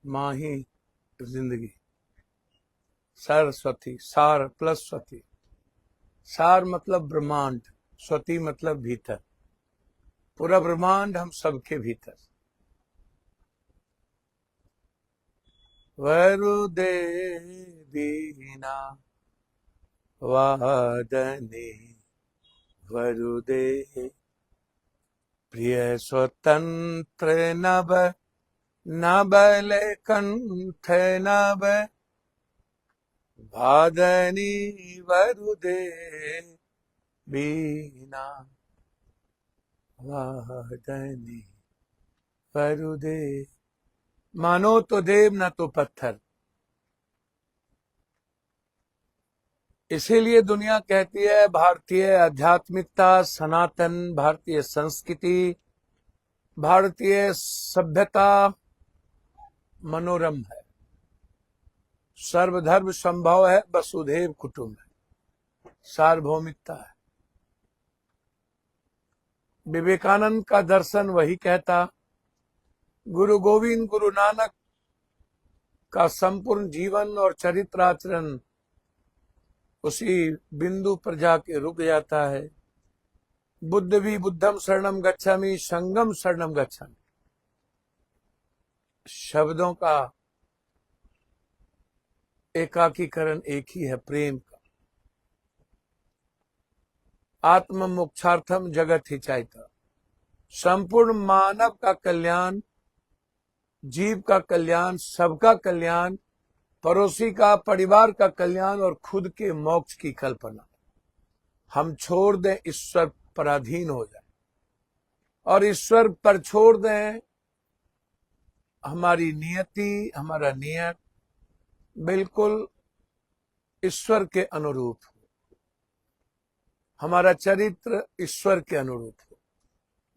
माँ ही जिंदगी। सरस्वती, सार प्लस स्वती। सार मतलब ब्रह्मांड, स्वती मतलब भीतर। पूरा ब्रह्मांड हम सबके भीतर। वरुदेवीना वादने वरुदे प्रिय स्वतंत्र नभ नबल कंठ नभ भादनी वरुदे बीना वादनी वरुदे। मानो तो देव न तो पत्थर। इसीलिए दुनिया कहती है भारतीय आध्यात्मिकता, सनातन भारतीय संस्कृति, भारतीय सभ्यता मनोरम है, सर्वधर्म संभव है, वसुधैव कुटुंब है, सार्वभौमिकता है। विवेकानंद का दर्शन वही कहता, गुरु गोविंद गुरु नानक का संपूर्ण जीवन और चरित्राचरण उसी बिंदु पर जाके रुक जाता है। बुद्ध भी बुद्धम शरणम गच्छामि, संगम शरणम गच्छामि। शब्दों का एकाकीकरण एक ही है, प्रेम का। आत्म मोक्षार्थम जगत हिताय। संपूर्ण मानव का कल्याण, जीव का कल्याण, सबका कल्याण, पड़ोसी का, परिवार का कल्याण और खुद के मोक्ष की कल्पना हम छोड़ दें, ईश्वर पराधीन हो जाए और ईश्वर पर छोड़ दें। हमारी नियति, हमारा नियत बिल्कुल ईश्वर के अनुरूप हो, हमारा चरित्र ईश्वर के अनुरूप हो।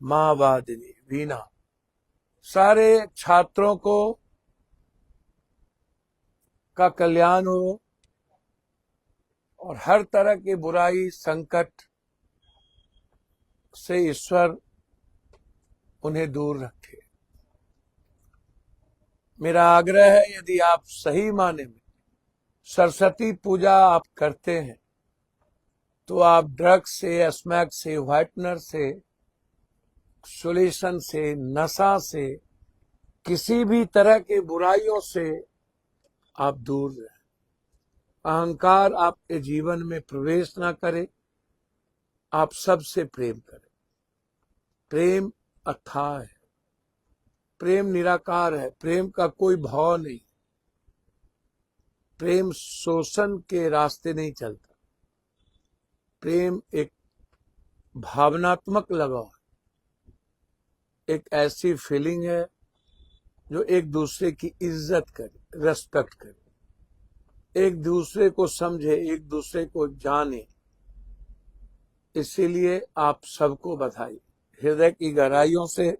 माँ वादिनी वीणा। सारे छात्रों को का कल्याण हो और हर तरह की बुराई संकट से ईश्वर उन्हें दूर रखे। मेरा आग्रह है, यदि आप सही माने में सरस्वती पूजा आप करते हैं तो आप ड्रग्स से, स्मैक से, व्हाइटनर से, सोल्यूशन से, नशा से, किसी भी तरह के बुराइयों से आप दूर रहें। अहंकार आपके जीवन में प्रवेश ना करे। आप सबसे प्रेम करें। प्रेम अथाह है, प्रेम निराकार है, प्रेम का कोई भाव नहीं। प्रेम शोषण के रास्ते नहीं चलता। प्रेम एक भावनात्मक लगाव है, एक ऐसी फीलिंग है जो एक दूसरे की इज्जत करे, रेस्पेक्ट करे, एक दूसरे को समझे, एक दूसरे को जाने। इसीलिए आप सबको बधाई, हृदय की गहराइयों से।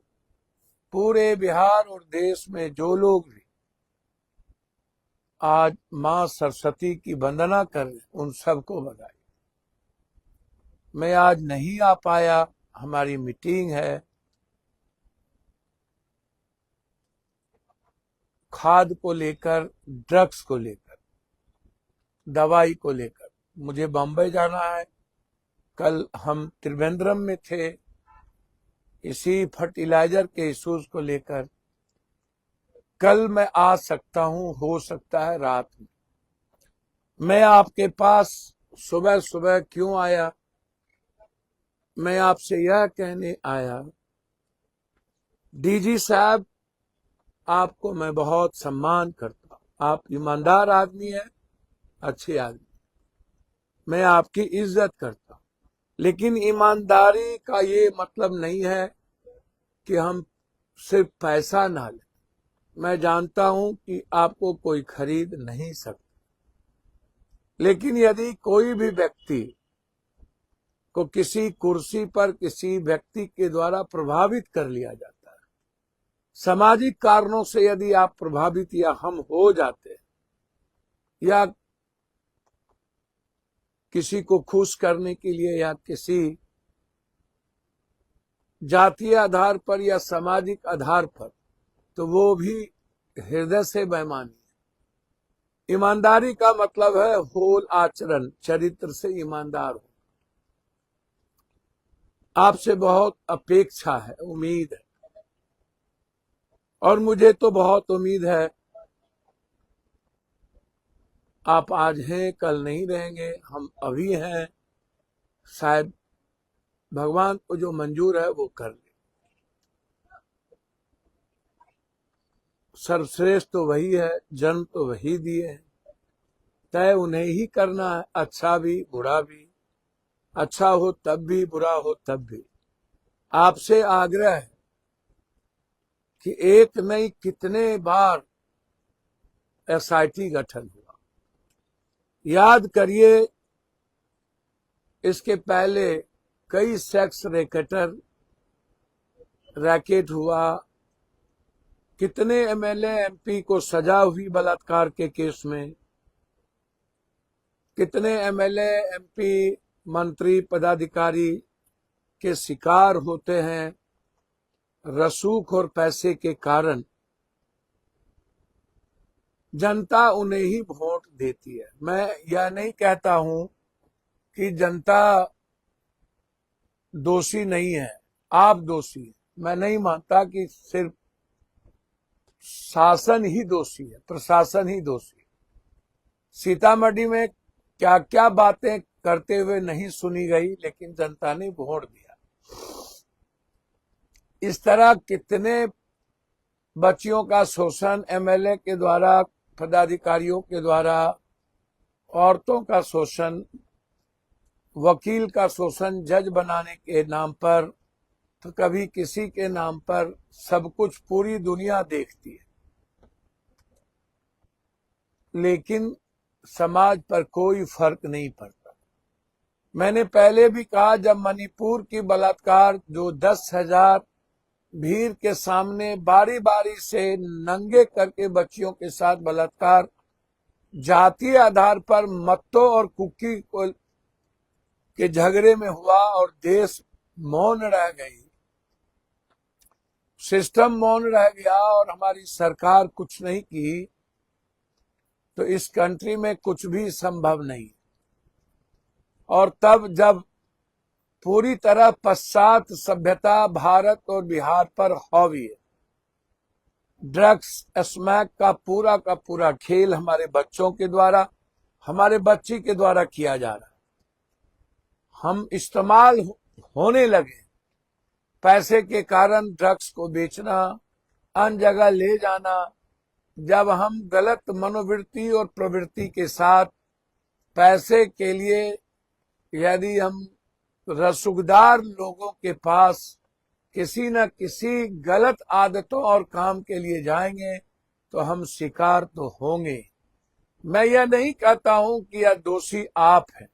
पूरे बिहार और देश में जो लोग भी आज मां सरस्वती की वंदना कर रहे, उन सबको बधाई। मैं आज नहीं आ पाया, हमारी मीटिंग है, खाद को लेकर, ड्रग्स को लेकर, दवाई को लेकर। मुझे बम्बई जाना है, कल हम त्रिवेंद्रम में थे इसी फर्टिलाइजर के इश्यूज को लेकर। कल मैं आ सकता हूं, हो सकता है रात में। मैं आपके पास सुबह सुबह क्यों आया? मैं आपसे यह कहने आया, डीजी साहब, आपको मैं बहुत सम्मान करता हूं। आप ईमानदार आदमी है, अच्छे आदमी, मैं आपकी इज्जत करता हूं। लेकिन ईमानदारी का ये मतलब नहीं है कि हम सिर्फ पैसा ना लें। मैं जानता हूं कि आपको कोई खरीद नहीं सकता, लेकिन यदि कोई भी व्यक्ति को किसी कुर्सी पर किसी व्यक्ति के द्वारा प्रभावित कर लिया जाता है, सामाजिक कारणों से यदि आप प्रभावित या हम हो जाते हैं, या किसी को खुश करने के लिए या किसी जातीय आधार पर या सामाजिक आधार पर, तो वो भी हृदय से बेईमानी। ईमानदारी का मतलब है होल आचरण, चरित्र से ईमानदार हो। आपसे बहुत अपेक्षा है, उम्मीद है, और मुझे तो बहुत उम्मीद है। आप आज हैं, कल नहीं रहेंगे, हम अभी हैं। शायद भगवान को जो मंजूर है वो कर ले। सर्वश्रेष्ठ तो वही है, जन्म तो वही दिए है, तय उन्हें ही करना है, अच्छा भी बुरा भी। अच्छा हो तब भी, बुरा हो तब भी। आपसे आग्रह है कि एक नहीं कितने बार एसआईटी गठन हुआ, याद करिए। इसके पहले कई सेक्स रैकेट हुआ, कितने एमएलए एमपी को सजा हुई बलात्कार के केस में, कितने एमएलए एमपी मंत्री पदाधिकारी के शिकार होते हैं रसूख और पैसे के कारण। जनता उन्हें ही वोट देती है। मैं यह नहीं कहता हूं कि जनता दोषी नहीं है, आप दोषी हैं। मैं नहीं मानता कि सिर्फ शासन ही दोषी है, प्रशासन ही दोषी है। सीतामढ़ी में क्या क्या बातें करते हुए नहीं सुनी गई, लेकिन जनता ने वोट दिया। इस तरह कितने बच्चियों का शोषण एमएलए के द्वारा, पदाधिकारियों के द्वारा, औरतों का शोषण, वकील का शोषण, जज बनाने के नाम पर, तो कभी किसी के नाम पर। सब कुछ पूरी दुनिया देखती है, लेकिन समाज पर कोई फर्क नहीं पड़ता। मैंने पहले भी कहा, जब मणिपुर की बलात्कार, जो 10,000 भीड़ के सामने बारी बारी से नंगे करके बच्चियों के साथ बलात्कार जातीय आधार पर मत्तो और कुकी के झगड़े में हुआ और देश मौन रह गई, सिस्टम मौन रह गया और हमारी सरकार कुछ नहीं की, तो इस कंट्री में कुछ भी संभव नहीं। और तब जब पूरी तरह पश्चात सभ्यता भारत और बिहार पर हावी है, ड्रग्स स्मैक का पूरा खेल हमारे बच्चों के द्वारा, हमारे बच्ची के द्वारा किया जा रहा है। हम इस्तेमाल होने लगे, पैसे के कारण ड्रग्स को बेचना, अन्य जगह ले जाना। जब हम गलत मनोवृत्ति और प्रवृत्ति के साथ पैसे के लिए यदि हम रसूखदार लोगों के पास किसी न किसी गलत आदतों और काम के लिए जाएंगे, तो हम शिकार तो होंगे। मैं यह नहीं कहता हूं कि यह दोषी आप हैं,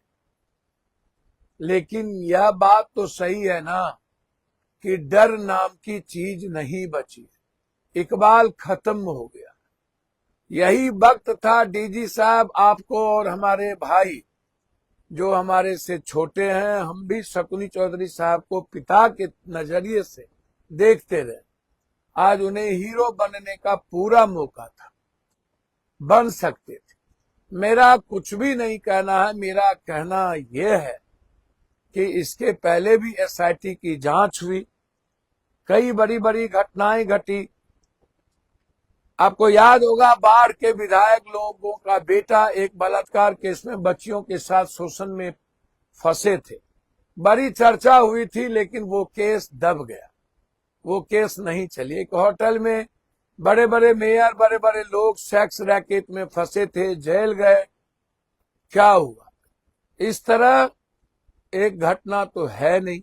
लेकिन यह बात तो सही है ना कि डर नाम की चीज नहीं बची, इकबाल खत्म हो गया। यही वक्त था डीजी साहब, आपको और हमारे भाई जो हमारे से छोटे हैं, हम भी शकुनी चौधरी साहब को पिता के नजरिए से देखते रहे। आज उन्हें हीरो बनने का पूरा मौका था, बन सकते थे। मेरा कुछ भी नहीं कहना है, मेरा कहना यह है कि इसके पहले भी एसआईटी की जांच हुई, कई बड़ी बड़ी घटनाएं घटी। आपको याद होगा, बाढ़ के विधायक लोगों का बेटा एक बलात्कार केस में बच्चियों के साथ शोषण में फंसे थे। बड़ी चर्चा हुई थी, लेकिन वो केस दब गया, वो केस नहीं चली। एक होटल में बड़े बड़े मेयर, बड़े बड़े लोग सेक्स रैकेट में फंसे थे, जेल गए। क्या हुआ? इस तरह एक घटना तो है नहीं,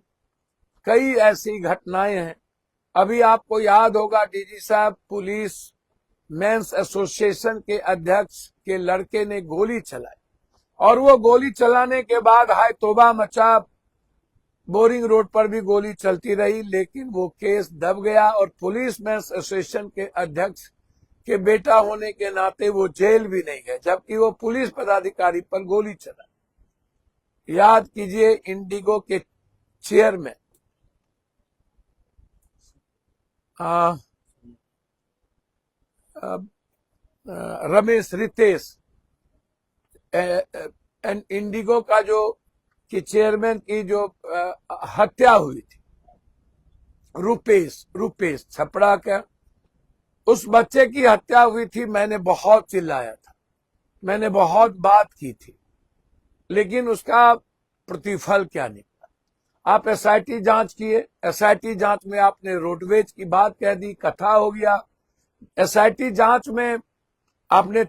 कई ऐसी घटनाएं हैं। अभी आपको याद होगा, डीजी साहब, पुलिस मेंस एसोसिएशन के अध्यक्ष के लड़के ने गोली चलाई, और वो गोली चलाने के बाद हाय तौबा मचा, बोरिंग रोड पर भी गोली चलती रही, लेकिन वो केस दब गया और पुलिस मेंस एसोसिएशन के अध्यक्ष के बेटा होने के नाते वो जेल भी नहीं गए, जबकि वो पुलिस पदाधिकारी पर गोली चला। याद कीजिए, इंडिगो के चेयरमैन रमेश रितेश एंड इंडिगो का जो कि चेयरमैन की जो हत्या हुई थी, रुपेश छपड़ा का, उस बच्चे की हत्या हुई थी। मैंने बहुत चिल्लाया था, मैंने बहुत बात की थी, लेकिन उसका प्रतिफल क्या निकला। आप एसआईटी जांच किए, एसआईटी जांच में आपने रोडवेज की बात कह दी, कथा हो गया। एसआईटी जांच में आपने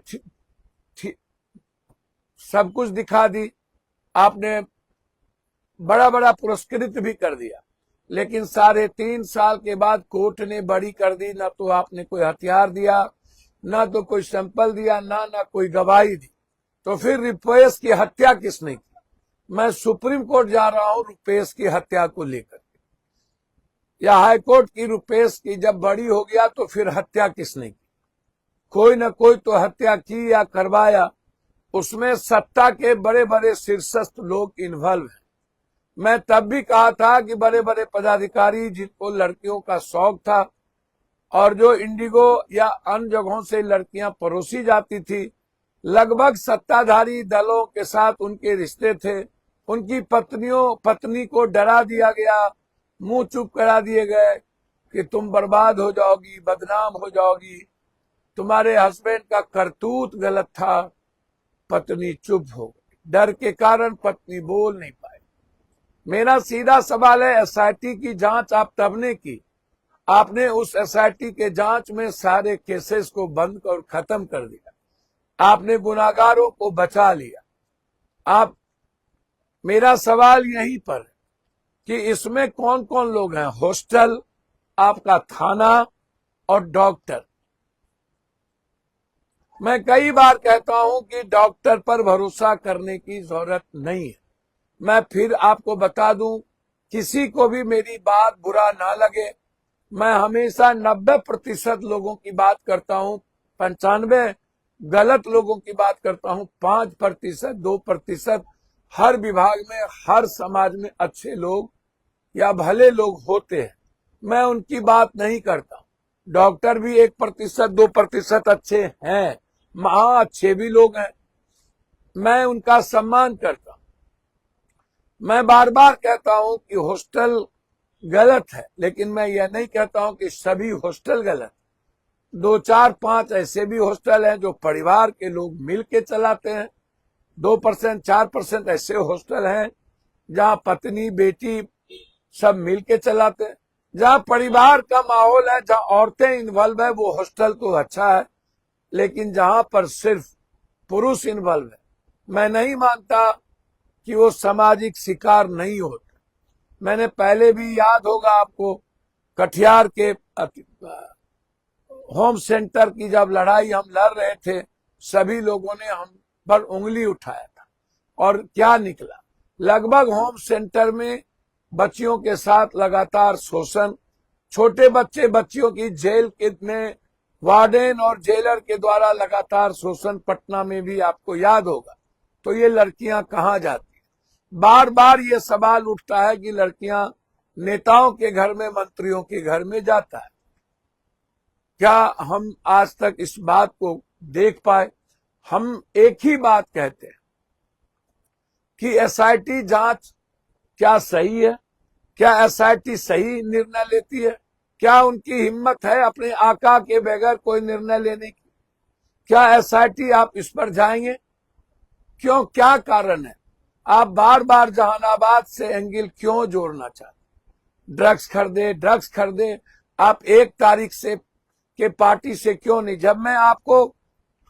सब कुछ दिखा दी, आपने बड़ा बड़ा पुरस्कृत भी कर दिया, लेकिन 3.5 साल के बाद कोर्ट ने बरी कर दी। ना तो आपने कोई हथियार दिया, ना तो कोई सैंपल दिया, ना कोई गवाही दी। तो फिर रुपेश की हत्या किसने की? मैं सुप्रीम कोर्ट जा रहा हूं रुपेश की हत्या को लेकर, या हाईकोर्ट की। रुपेश की जब बड़ी हो गया तो फिर हत्या किसने की? कोई ना कोई तो हत्या की या करवाया। उसमें सत्ता के बड़े बड़े शीर्षस्थ लोग इन्वॉल्व हैं। मैं तब भी कहा था कि बड़े बड़े पदाधिकारी जिनको लड़कियों का शौक था और जो इंडिगो या अन्य जगहों से लड़कियां परोसी जाती थी, लगभग सत्ताधारी दलों के साथ उनके रिश्ते थे। उनकी पत्नी को डरा दिया गया, मुंह चुप करा दिए गए कि तुम बर्बाद हो जाओगी, बदनाम हो जाओगी, तुम्हारे हस्बैंड का करतूत गलत था। पत्नी चुप हो गई, डर के कारण पत्नी बोल नहीं पाई। मेरा सीधा सवाल है, एसआईटी की जांच आप तब ने की, आपने उस एसआईटी के जांच में सारे केसेस को बंद और खत्म कर दिया, आपने गुनाहगारों को बचा लिया। आप, मेरा सवाल यहीं पर है कि इसमें कौन कौन लोग हैं? हॉस्टल, आपका थाना और डॉक्टर। मैं कई बार कहता हूं कि डॉक्टर पर भरोसा करने की जरूरत नहीं है। मैं फिर आपको बता दूं, किसी को भी मेरी बात बुरा ना लगे, मैं हमेशा 90% लोगों की बात करता हूं, 95 गलत लोगों की बात करता हूं, 5%, 2% हर विभाग में, हर समाज में अच्छे लोग या भले लोग होते हैं। मैं उनकी बात नहीं करता। डॉक्टर भी 1%, 2% अच्छे हैं, अच्छे भी लोग हैं, मैं उनका सम्मान करता हूं। मैं बार बार कहता हूं कि हॉस्टल गलत है, लेकिन मैं यह नहीं कहता हूं कि सभी हॉस्टल गलत। 2, 4, 5 ऐसे भी हॉस्टल हैं जो परिवार के लोग मिल के चलाते हैं। 2%, 4% ऐसे हॉस्टल हैं जहां पत्नी बेटी सब मिल के चलाते हैं। जहां परिवार का माहौल है, जहां औरतें इन्वॉल्व है, वो हॉस्टल तो अच्छा है। लेकिन जहां पर सिर्फ पुरुष इन्वॉल्व है, मैं नहीं मानता कि वो सामाजिक शिकार नहीं होते। मैंने पहले भी, याद होगा आपको, कटिहार के होम सेंटर की जब लड़ाई हम लड़ रहे थे, सभी लोगों ने हम पर उंगली उठाया था, और क्या निकला? लगभग होम सेंटर में बच्चियों के साथ लगातार शोषण, छोटे बच्चियों की जेल में वार्डन और जेलर के द्वारा लगातार शोषण, पटना में भी आपको याद होगा। तो ये लड़कियां कहां जाती? बार बार ये सवाल उठता है कि लड़कियां नेताओं के घर में, मंत्रियों के घर में जाता है। क्या हम आज तक इस बात को देख पाए? हम एक ही बात कहते हैं कि एसआईटी जांच क्या सही है? क्या एसआईटी सही निर्णय लेती है? क्या उनकी हिम्मत है अपने आका के बगैर कोई निर्णय लेने की? क्या एसआईटी, आप इस पर जाएंगे? क्यों, क्या कारण है? आप बार बार जहानाबाद से एंगल क्यों जोड़ना चाहते? ड्रग्स खरीदे, आप 1 तारीख से के पार्टी से क्यों नहीं? जब मैं आपको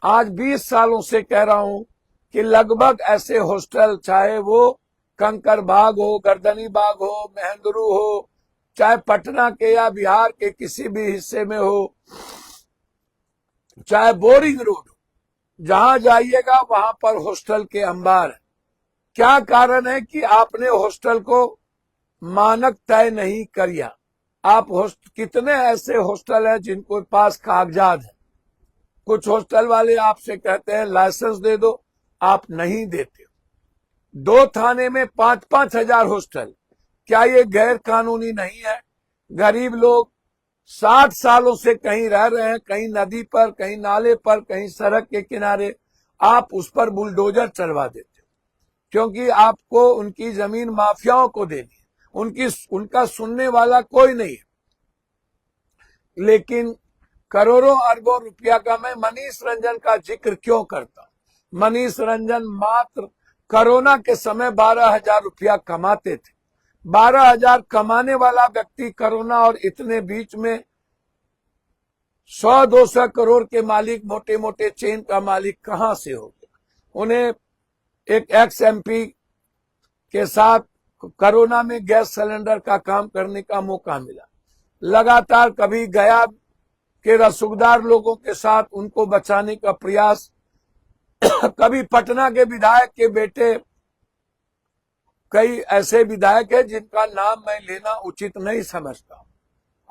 आज 20 सालों से कह रहा हूं कि लगभग ऐसे हॉस्टल, चाहे वो कंकर बाग हो, गर्दनी बाग हो, महेंद्रू हो, चाहे पटना के या बिहार के किसी भी हिस्से में हो, चाहे बोरिंग रोड हो, जहां जाइएगा वहां पर हॉस्टल के अंबार है। क्या कारण है कि आपने हॉस्टल को मानक तय नहीं किया? आप कितने ऐसे हॉस्टल हैं जिनको पास कागजात है? कुछ हॉस्टल वाले आपसे कहते हैं लाइसेंस दे दो, आप नहीं देते। 2 थाने में 5-5 हजार हॉस्टल, क्या ये गैर कानूनी नहीं है? गरीब लोग 60 सालों से कहीं रह रहे हैं, कहीं नदी पर, कहीं नाले पर, कहीं सड़क के किनारे, आप उस पर बुलडोजर चलवा देते हो क्योंकि आपको उनकी जमीन माफियाओं को देनी है, उनका सुनने वाला कोई नहीं है। लेकिन करोड़ों अरबों रुपया का, मैं मनीष रंजन का जिक्र क्यों करता हूं? मनीष रंजन मात्र कोरोना के समय 12,000 रुपया कमाते थे। 12,000 कमाने वाला व्यक्ति कोरोना और इतने बीच में 100-200 करोड़ के मालिक, मोटे मोटे चेन का मालिक कहां से हो गया? उन्हें एक एक्स एमपी के साथ कोरोना में गैस सिलेंडर का काम करने का मौका मिला। लगातार कभी गया के रसूखदार लोगों के साथ उनको बचाने का प्रयास, कभी पटना के विधायक के बेटे, कई ऐसे विधायक हैं जिनका नाम मैं लेना उचित नहीं समझता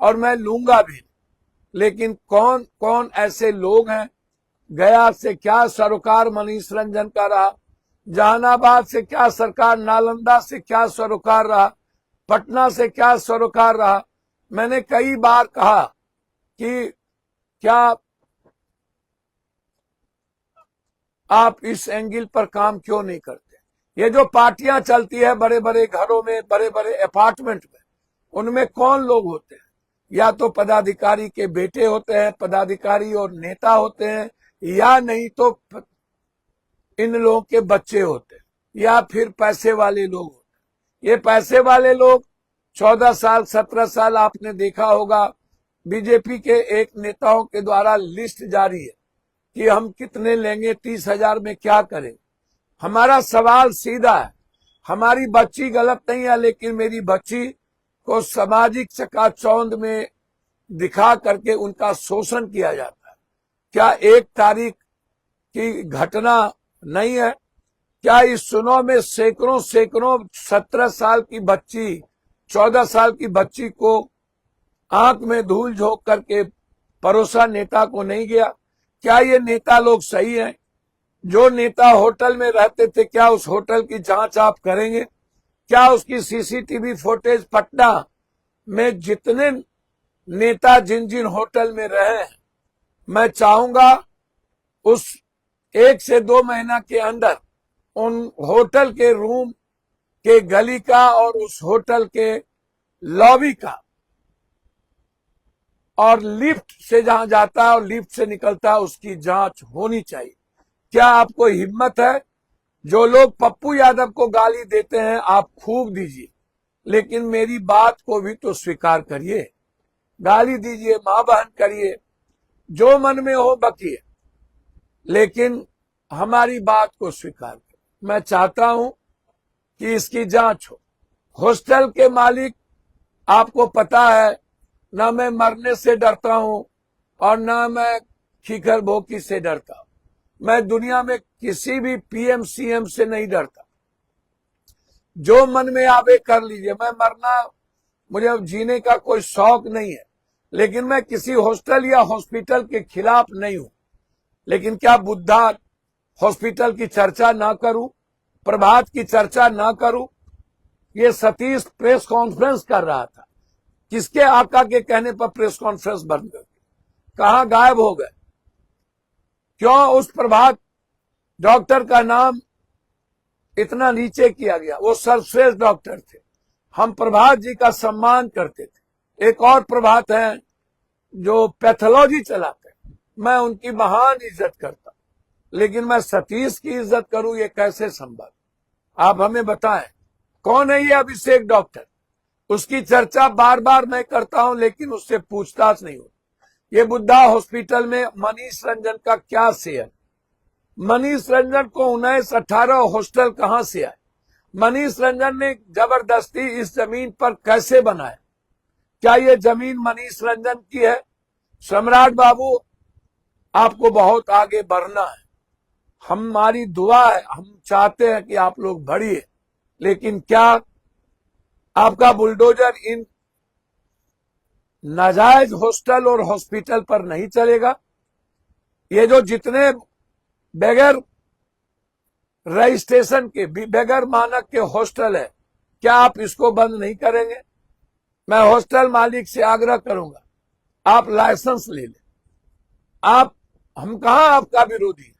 और मैं लूंगा भी, लेकिन कौन कौन ऐसे लोग हैं? गया से क्या सरोकार मनीष रंजन का रहा, जहानाबाद से क्या सरकार, नालंदा से क्या सरोकार रहा, पटना से क्या सरोकार रहा। मैंने कई बार कहा कि क्या आप इस एंगल पर काम क्यों नहीं करते? ये जो पार्टियां चलती है बड़े बड़े घरों में, बड़े बड़े अपार्टमेंट में, उनमें कौन लोग होते हैं? या तो पदाधिकारी के बेटे होते हैं, पदाधिकारी और नेता होते हैं, या नहीं तो इन लोगों के बच्चे होते हैं, या फिर पैसे वाले लोग होते हैं। ये पैसे वाले लोग 14 साल 17 साल आपने देखा होगा, बीजेपी के एक नेताओं के द्वारा लिस्ट जारी है कि हम कितने लेंगे, 30,000 में क्या करेंगे। हमारा सवाल सीधा है, हमारी बच्ची गलत नहीं है, लेकिन मेरी बच्ची को सामाजिक चकाचौंध में दिखा करके उनका शोषण किया जाता है। क्या 1 तारीख की घटना नहीं है? क्या इस चुनाव में सैकड़ों 17 साल की बच्ची, 14 साल की बच्ची को आंख में धूल झोंक करके परोसा नेता को नहीं गया? क्या ये नेता लोग सही हैं? जो नेता होटल में रहते थे, क्या उस होटल की जांच आप करेंगे? क्या उसकी सीसीटीवी फुटेज, पटना में जितने नेता जिन जिन होटल में रहे हैं, मैं चाहूंगा उस 1 से 2 महीना के अंदर उन होटल के रूम के गली का और उस होटल के लॉबी का और लिफ्ट से जहां जाता है और लिफ्ट से निकलता है उसकी जांच होनी चाहिए। क्या आपको हिम्मत है? जो लोग पप्पू यादव को गाली देते हैं आप खूब दीजिए, लेकिन मेरी बात को भी तो स्वीकार करिए। गाली दीजिए, मां बहन करिए, जो मन में हो बकिए, लेकिन हमारी बात को स्वीकार करिए। मैं चाहता हूं कि इसकी जांच हो। हॉस्टल के मालिक, आपको पता है, ना मैं मरने से डरता हूं और ना मैं खीखर भोकी से डरता हूं। मैं दुनिया में किसी भी पीएम सीएम से नहीं डरता। जो मन में आवे कर लीजिए। मैं मरना, मुझे जीने का कोई शौक नहीं है, लेकिन मैं किसी हॉस्टल या हॉस्पिटल के खिलाफ नहीं हूं। लेकिन क्या बुद्धा हॉस्पिटल की चर्चा ना करूं, प्रभात की चर्चा ना करूं? ये सतीश प्रेस कॉन्फ्रेंस कर रहा था, किसके आका के कहने पर प्रेस कॉन्फ्रेंस बंद कर, कहां गायब हो गए? क्यों उस प्रभात डॉक्टर का नाम इतना नीचे किया गया? वो सर्वश्रेष्ठ डॉक्टर थे, हम प्रभात जी का सम्मान करते थे। एक और प्रभात है जो पैथोलॉजी चलाते हैं, मैं उनकी महान इज्जत करता, लेकिन मैं सतीश की इज्जत करूं, ये कैसे संभव? आप हमें बताएं, कौन है ये अभिषेक डॉक्टर? उसकी चर्चा बार बार मैं करता हूं, लेकिन उससे पूछताछ नहीं होती। ये बुद्धा हॉस्पिटल में मनीष रंजन का क्या शेयर? मनीष रंजन को 19-18 हॉस्टल कहां से आए? मनीष रंजन ने जबरदस्ती इस जमीन पर कैसे बनाया? क्या ये जमीन मनीष रंजन की है? सम्राट बाबू, आपको बहुत आगे बढ़ना है, हमारी दुआ है, हम चाहते हैं कि आप लोग बढ़िए, लेकिन क्या आपका बुलडोजर इन नाजायज हॉस्टल और हॉस्पिटल पर नहीं चलेगा? ये जो जितने बगैर रजिस्ट्रेशन के, बगैर मानक के हॉस्टल है, क्या आप इसको बंद नहीं करेंगे? मैं हॉस्टल मालिक से आग्रह करूंगा, आप लाइसेंस ले लें। आप, हम कहां आपका विरोधी है,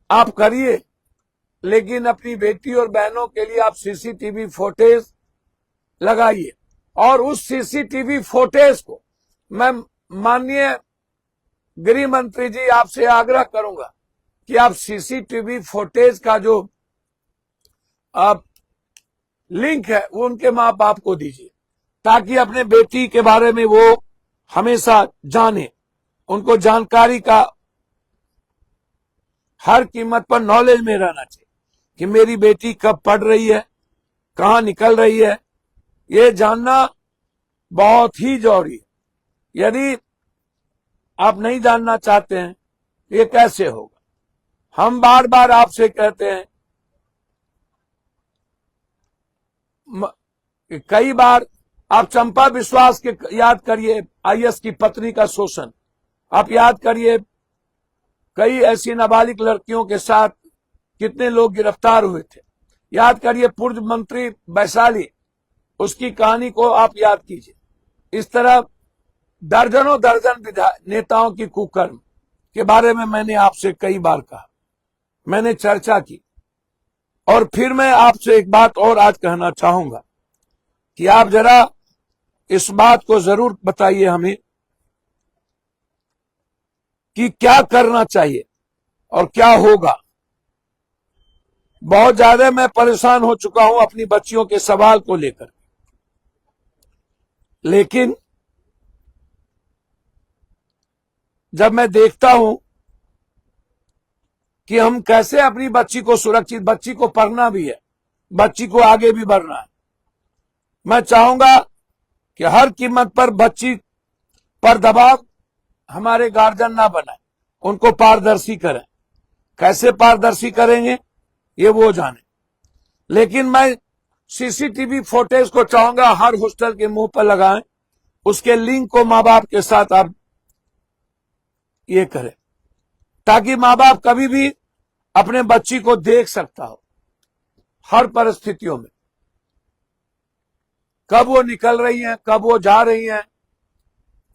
आप करिए, लेकिन अपनी बेटी और बहनों के लिए आप सीसीटीवी फुटेज लगाइए। और उस सीसीटीवी फुटेज को मैं माननीय गृह मंत्री जी आपसे आग्रह करूंगा कि आप सीसीटीवी फुटेज का जो आप लिंक है वो उनके मां बाप को दीजिए, ताकि अपने बेटी के बारे में वो हमेशा जाने। उनको जानकारी का हर कीमत पर नॉलेज में रहना चाहिए कि मेरी बेटी कब पढ़ रही है, कहां निकल रही है, ये जानना बहुत ही जरूरी है। यदि आप नहीं जानना चाहते हैं ये कैसे होगा। हम बार बार आपसे कहते हैं, कई बार आप चंपा विश्वास के याद करिए, आईएएस की पत्नी का शोषण आप याद करिए। कई ऐसी नाबालिग लड़कियों के साथ कितने लोग गिरफ्तार हुए थे। याद करिए पूर्व मंत्री वैशाली, उसकी कहानी को आप याद कीजिए। इस तरह दर्जनों दर्जन नेताओं की कुकर्म के बारे में मैंने आपसे कई बार कहा, मैंने चर्चा की। और फिर मैं आपसे एक बात और आज कहना चाहूंगा कि आप जरा इस बात को जरूर बताइए हमें कि क्या करना चाहिए और क्या होगा। बहुत ज्यादा मैं परेशान हो चुका हूं अपनी बच्चियों के सवाल को लेकर, लेकिन जब मैं देखता हूं कि हम कैसे अपनी बच्ची को सुरक्षित, बच्ची को पढ़ना भी है, बच्ची को आगे भी बढ़ना है, मैं चाहूंगा कि हर कीमत पर बच्ची पर दबाव हमारे गार्जियन ना बनाए, उनको पारदर्शी करें। कैसे पारदर्शी करेंगे ये वो जाने, लेकिन मैं सीसीटीवी फुटेज को चाहूंगा हर हॉस्टल के मुंह पर लगाएं, उसके लिंक को मां बाप के साथ आप ये करें, ताकि मां बाप कभी भी अपने बच्ची को देख सकता हो हर परिस्थितियों में, कब वो निकल रही हैं, कब वो जा रही हैं।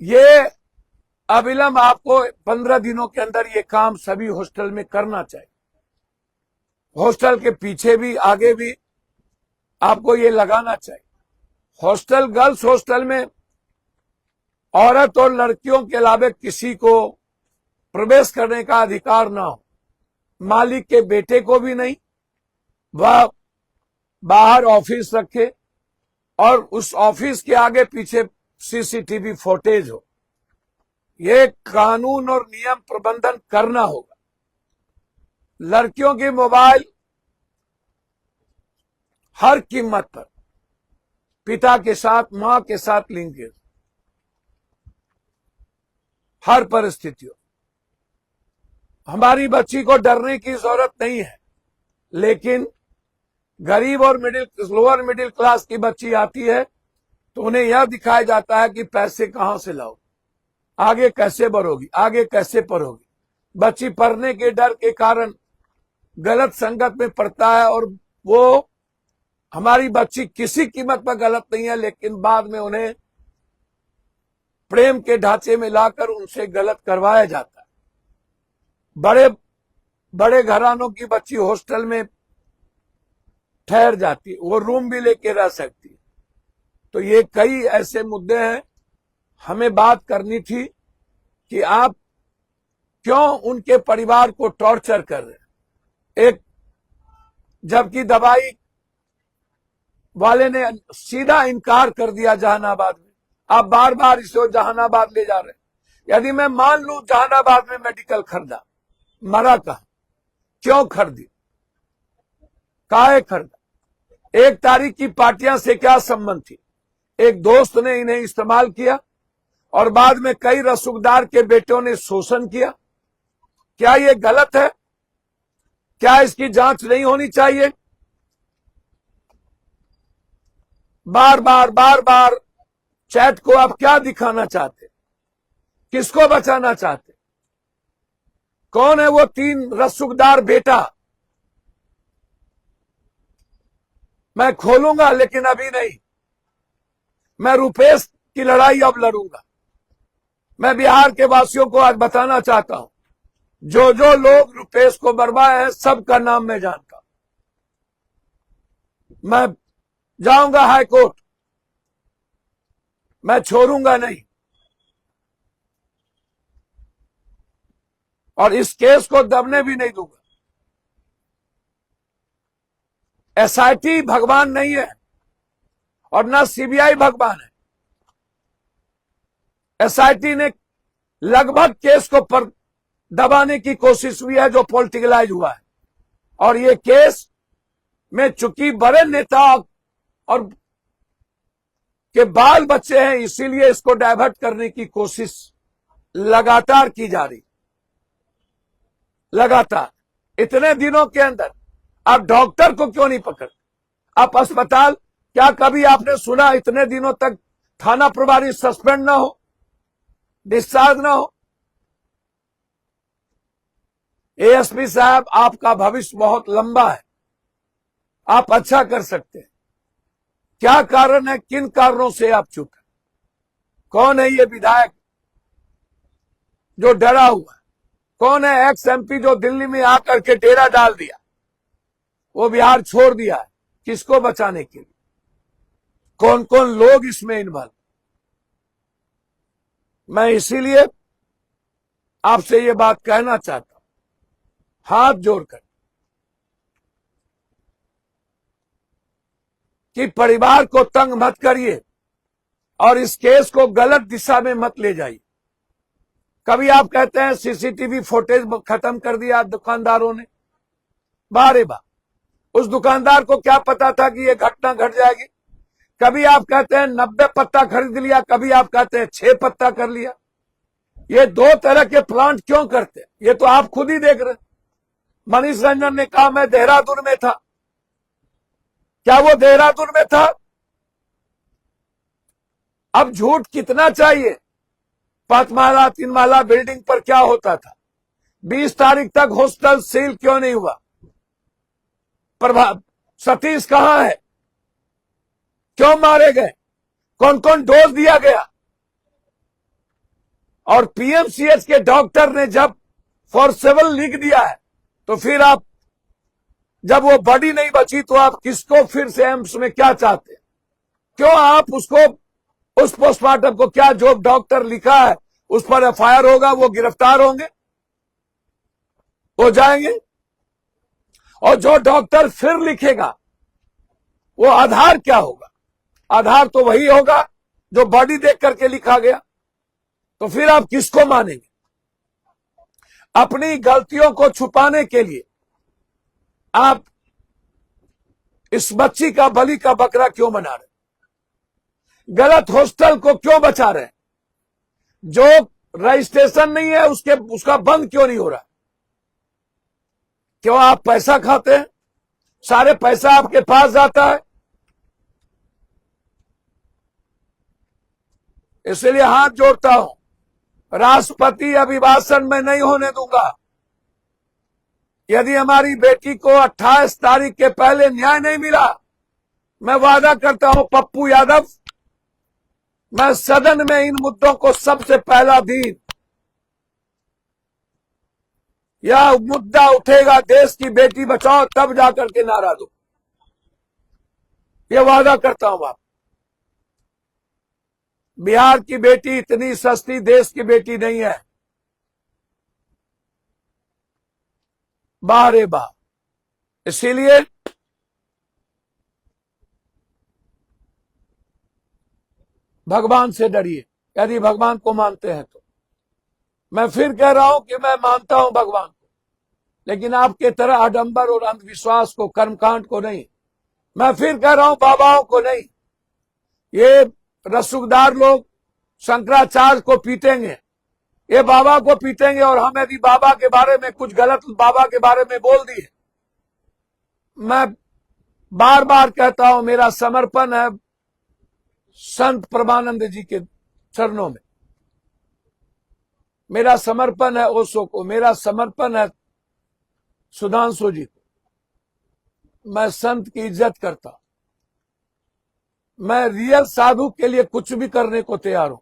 ये अविलंब आपको 15 दिनों के अंदर ये काम सभी हॉस्टल में करना चाहिए। हॉस्टल के पीछे भी आगे भी आपको ये लगाना चाहिए। हॉस्टल, गर्ल्स हॉस्टल में औरत और लड़कियों के अलावा किसी को प्रवेश करने का अधिकार ना हो, मालिक के बेटे को भी नहीं। वह बाहर ऑफिस रखे और उस ऑफिस के आगे पीछे सीसीटीवी फुटेज हो। ये कानून और नियम प्रबंधन करना होगा। लड़कियों के मोबाइल हर कीमत पर पिता के साथ, मां के साथ लिंकेज, हर परिस्थितियों। हमारी बच्ची को डरने की जरूरत नहीं है, लेकिन गरीब और लोअर मिडिल क्लास की बच्ची आती है तो उन्हें यह दिखाया जाता है कि पैसे कहां से लाओ, आगे कैसे बढ़ोगी, आगे कैसे पढ़ोगी। बच्ची पढ़ने के डर के कारण गलत संगत में पड़ता है, और वो हमारी बच्ची किसी कीमत पर गलत नहीं है, लेकिन बाद में उन्हें प्रेम के ढांचे में लाकर उनसे गलत करवाया जाता है। बड़े बड़े घरानों की बच्ची हॉस्टल में ठहर जाती है, वो रूम भी लेके रह सकती है। तो ये कई ऐसे मुद्दे हैं, हमें बात करनी थी कि आप क्यों उनके परिवार को टॉर्चर कर रहे हैं। एक, जबकि दवाई वाले ने सीधा इनकार कर दिया जहानाबाद में, आप बार बार इसे जहानाबाद ले जा रहे हैं। यदि मैं मान लूं जहानाबाद में मेडिकल खरीदा, मरा कहां, क्यों खरीदी, काहे खरीदा, 1 तारीख की पार्टियां से क्या संबंध थी। एक दोस्त ने इन्हें इस्तेमाल किया और बाद में कई रसूखदार के बेटों ने शोषण किया। क्या ये गलत है? क्या इसकी जांच नहीं होनी चाहिए? बार बार चैट को आप क्या दिखाना चाहते, किसको बचाना चाहते? कौन है वो 3 रसूखदार बेटा? मैं खोलूंगा, लेकिन अभी नहीं। मैं रुपेश की लड़ाई अब लड़ूंगा। मैं बिहार के वासियों को आज बताना चाहता हूं, जो जो लोग रुपेश को बरवाए हैं सबका नाम मैं जानता हूं। मैं जाऊंगा हाई कोर्ट, मैं छोड़ूंगा नहीं, और इस केस को दबने भी नहीं दूंगा। एसआईटी भगवान नहीं है और ना सीबीआई भगवान है। एसआईटी ने लगभग केस को पर दबाने की कोशिश हुई है जो पॉलिटिकलाइज हुआ है, और ये केस में चूंकि बड़े नेता और के बाल बच्चे हैं, इसीलिए इसको डाइवर्ट करने की कोशिश लगातार की जा रही। लगातार इतने दिनों के अंदर आप डॉक्टर को क्यों नहीं पकड़, आप अस्पताल, क्या कभी आपने सुना इतने दिनों तक थाना प्रभारी सस्पेंड ना हो, डिस्चार्ज ना हो? एएसपी साहब, आपका भविष्य बहुत लंबा है, आप अच्छा कर सकते हैं। क्या कारण है, किन कारणों से आप चुप हैं? कौन है ये विधायक जो डरा हुआ है? कौन है एक्स एमपी जो दिल्ली में आकर के डेरा डाल दिया, वो बिहार छोड़ दिया है किसको बचाने के लिए? कौन कौन लोग इसमें इन्वॉल्व? मैं इसीलिए आपसे ये बात कहना चाहता हूं, हाथ जोड़कर, कि परिवार को तंग मत करिए और इस केस को गलत दिशा में मत ले जाइए। कभी आप कहते हैं सीसीटीवी फुटेज खत्म कर दिया दुकानदारों ने, बारे बा, उस दुकानदार को क्या पता था कि ये घटना घट जाएगी? कभी आप कहते हैं 90 पत्ता खरीद लिया, कभी आप कहते हैं 6 पत्ता कर लिया। ये दो तरह के प्लांट क्यों करते हैं, ये तो आप खुद ही देख रहे हैं। मनीष रंजन ने कहा मैं देहरादून में था, क्या वो देहरादून में था? अब झूठ कितना चाहिए? 5 माला 3 माला बिल्डिंग पर क्या होता था? 20 तारीख तक हॉस्टल सील क्यों नहीं हुआ? सतीश कहां है? क्यों मारे गए? कौन कौन डोज दिया गया? और पीएमसीएच के डॉक्टर ने जब फोर्सेबल लिख दिया है, तो फिर आप, जब वो बॉडी नहीं बची तो आप किसको फिर से एम्स में क्या चाहते हैं? क्यों आप उसको, उस पोस्टमार्टम को, क्या जो डॉक्टर लिखा है उस पर एफआईआर होगा, वो गिरफ्तार होंगे, हो जाएंगे? और जो डॉक्टर फिर लिखेगा वो आधार क्या होगा? आधार तो वही होगा जो बॉडी देख करके लिखा गया। तो फिर आप किसको मानेंगे? अपनी गलतियों को छुपाने के लिए आप इस बच्ची का बलि का बकरा क्यों बना रहे? गलत हॉस्टल को क्यों बचा रहे? जो रजिस्ट्रेशन नहीं है उसका बंद क्यों नहीं हो रहा? क्यों आप पैसा खाते हैं? सारे पैसा आपके पास जाता है। इसलिए हाथ जोड़ता हूं, राष्ट्रपति अभिभाषण में नहीं होने दूंगा। यदि हमारी बेटी को 28 तारीख के पहले न्याय नहीं मिला, मैं वादा करता हूं पप्पू यादव, मैं सदन में इन मुद्दों को सबसे पहला दिन, यह मुद्दा उठेगा, देश की बेटी बचाओ, तब जाकर के नारा दो, यह वादा करता हूं। आप, बिहार की बेटी इतनी सस्ती देश की बेटी नहीं है। बारे बा, इसीलिए भगवान से डरिए, यदि भगवान को मानते हैं तो। मैं फिर कह रहा हूं कि मैं मानता हूं भगवान को, लेकिन आपके तरह आडंबर और अंधविश्वास को, कर्मकांड को नहीं। मैं फिर कह रहा हूं बाबाओं को नहीं। ये रसूखदार लोग शंकराचार्य को पीटेंगे, ये बाबा को पीटेंगे, और हम यदि बाबा के बारे में कुछ गलत बाबा के बारे में बोल दिए, मैं बार बार कहता हूं मेरा समर्पण है संत परमानंद जी के चरणों में, मेरा समर्पण है ओशो को, मेरा समर्पण है सुधांशु जी को। मैं संत की इज्जत करता हूं, मैं रियल साधु के लिए कुछ भी करने को तैयार हूं,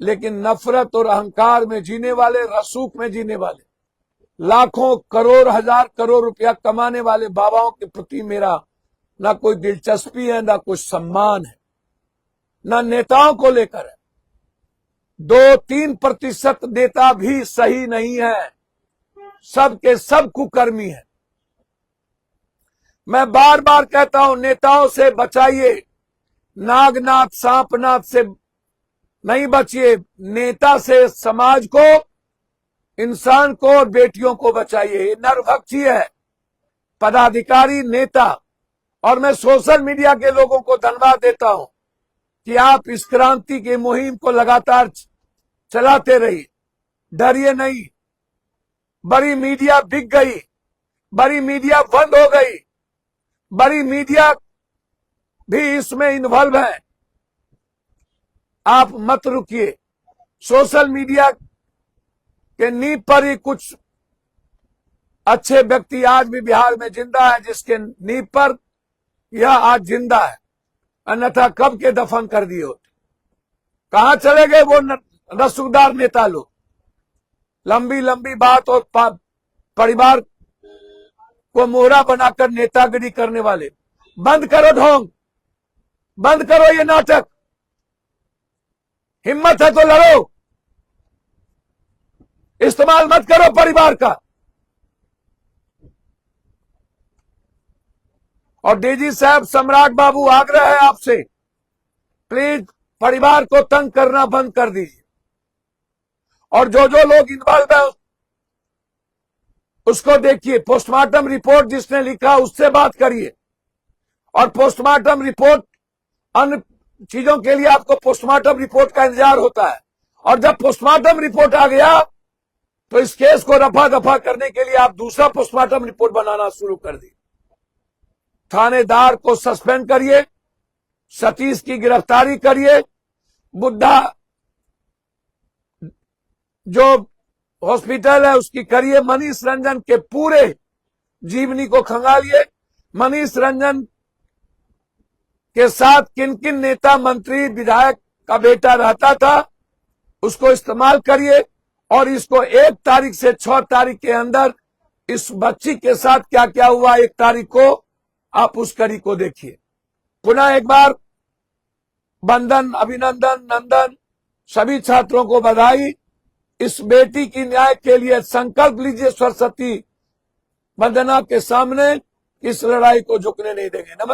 लेकिन नफरत और अहंकार में जीने वाले, रसूख में जीने वाले, लाखों करोड़ हजार करोड़ रुपया कमाने वाले बाबाओं के प्रति मेरा ना कोई दिलचस्पी है, ना कुछ सम्मान है, ना नेताओं को लेकर है। 2-3% नेता भी सही नहीं है, सब के सब कुकर्मी है। मैं बार बार कहता हूं, नेताओं से बचाइए, नागनाथ सांपनाथ से नहीं बचिए, नेता से समाज को, इंसान को और बेटियों को बचाइए। ये नरभक्षी है पदाधिकारी नेता। और मैं सोशल मीडिया के लोगों को धन्यवाद देता हूं कि आप इस क्रांति की मुहिम को लगातार चलाते रहिए, डरिए नहीं। बड़ी मीडिया बिक गई, बड़ी मीडिया बंद हो गई, बड़ी मीडिया भी इसमें इन्वॉल्व है। आप मत रुकिए। सोशल मीडिया के नींव पर ही कुछ अच्छे व्यक्ति आज भी बिहार में जिंदा है, जिसके नींव पर यह आज जिंदा है, अन्यथा कब के दफन कर दिए होते। कहां चले गए वो रसूखदार नेता लोग? लंबी लंबी बात और परिवार को मोहरा बनाकर नेतागिरी करने वाले। बंद करो ढोंग, बंद करो ये नाटक। हिम्मत है तो लड़ो, इस्तेमाल मत करो परिवार का। और डीजी साहब, सम्राट बाबू, आग्रह है आपसे, प्लीज परिवार को तंग करना बंद कर दीजिए। और जो जो लोग इन्वॉल्व है उसको देखिए। पोस्टमार्टम रिपोर्ट जिसने लिखा उससे बात करिए। और पोस्टमार्टम रिपोर्ट, अन्य चीजों के लिए आपको पोस्टमार्टम रिपोर्ट का इंतजार होता है। और जब पोस्टमार्टम रिपोर्ट आ गया तो इस केस को रफा दफा करने के लिए आप दूसरा पोस्टमार्टम रिपोर्ट बनाना शुरू कर दी। थानेदार को सस्पेंड करिए, सतीश की गिरफ्तारी करिए, बुद्धा जो हॉस्पिटल है उसकी करिए, मनीष रंजन के पूरे जीवनी को खंगालिए। मनीष रंजन के साथ किन किन नेता, मंत्री, विधायक का बेटा रहता था उसको इस्तेमाल करिए। और इसको 1 तारीख से 6 तारीख के अंदर इस बच्ची के साथ क्या क्या हुआ, 1 तारीख को आप उस कड़ी को देखिए। पुनः एक बार वंदन, अभिनंदन, नंदन, सभी छात्रों को बधाई। इस बेटी की न्याय के लिए संकल्प लीजिए सरस्वती वंदना के सामने, इस लड़ाई को झुकने नहीं देंगे। नमस्कार।